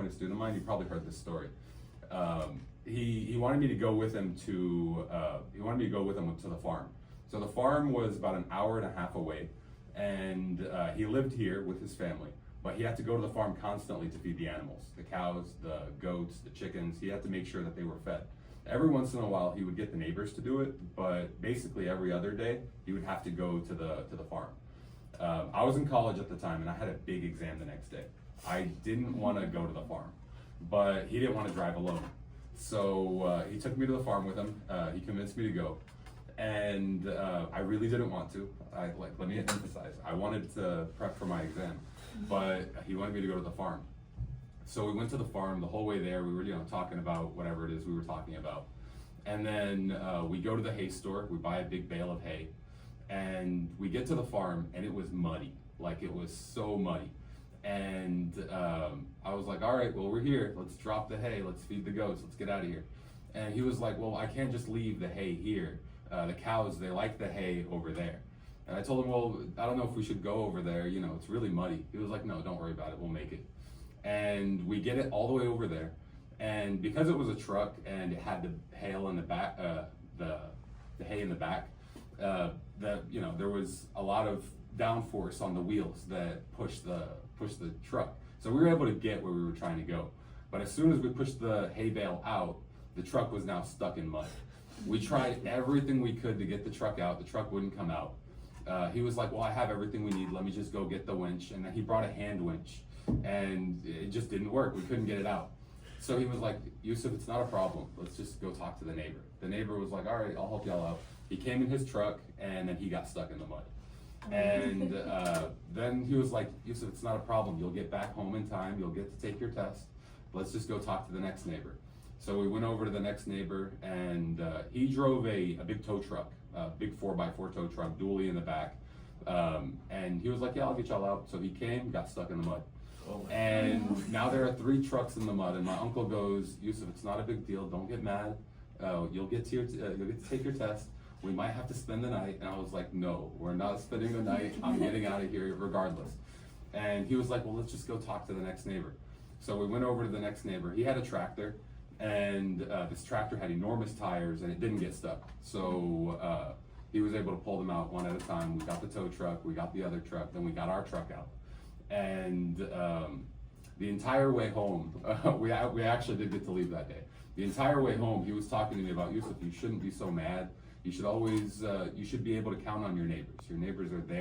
point, a student of mine. You probably heard this story. He wanted me to go with him to the farm. So the farm was about an hour and a half away, and he lived here with his family. But he had to go to the farm constantly to feed the animals, the cows, the goats, the chickens. He had to make sure that they were fed. Every once in a while, he would get the neighbors to do it, but basically every other day, he would have to go to the farm. I was in college at the time, and I had a big exam the next day. I didn't want to go to the farm, but he didn't want to drive alone. So he took me to the farm with him. He convinced me to go, and I really didn't want to. Let me emphasize, I wanted to prep for my exam, but he wanted me to go to the farm. So we went to the farm. The whole way there, we were talking about whatever it is we were talking about, and then we go to the hay store. We buy a big bale of hay, and we get to the farm, and it was muddy. Like, it was so muddy. And I was like, all right, well, we're here. Let's drop the hay. Let's feed the goats. Let's get out of here. And he was like, well, I can't just leave the hay here. The cows, they like the hay over there. And I told him, well, I don't know if we should go over there. It's really muddy. He was like, no, don't worry about it. We'll make it. And we get it all the way over there. And because it was a truck and it had the hay in the back, the hay in the back, there was a lot of downforce on the wheels that pushed the truck. So we were able to get where we were trying to go. But as soon as we pushed the hay bale out, the truck was now stuck in mud. We tried everything we could to get the truck out. The truck wouldn't come out. He was like, well, I have everything we need. Let me just go get the winch. And then he brought a hand winch, and it just didn't work. We couldn't get it out. So he was like, Yusuf, it's not a problem. Let's just go talk to the neighbor. The neighbor was like, all right, I'll help y'all out. He came in his truck, and then he got stuck in the mud. And then he was like, Yusuf, it's not a problem. You'll get back home in time. You'll get to take your test. Let's just go talk to the next neighbor. So we went over to the next neighbor, and he drove a big tow truck, a big 4x4 tow truck, dually in the back. And he was like, yeah, I'll get y'all out. So he came, got stuck in the mud. And now there are 3 trucks in the mud, and my uncle goes, Yusuf, it's not a big deal. Don't get mad. You'll get to take your test. We might have to spend the night. And I was like, no, we're not spending the night. I'm getting out of here regardless. And he was like, well, let's just go talk to the next neighbor. So we went over to the next neighbor. He had a tractor, and this tractor had enormous tires, and it didn't get stuck. So he was able to pull them out one at a time. We got the tow truck, we got the other truck, then we got our truck out. And the entire way home, we actually did get to leave that day. The entire way home, he was talking to me about, Yusuf, you shouldn't be so mad. You should always, you should be able to count on your neighbors. Your neighbors are there.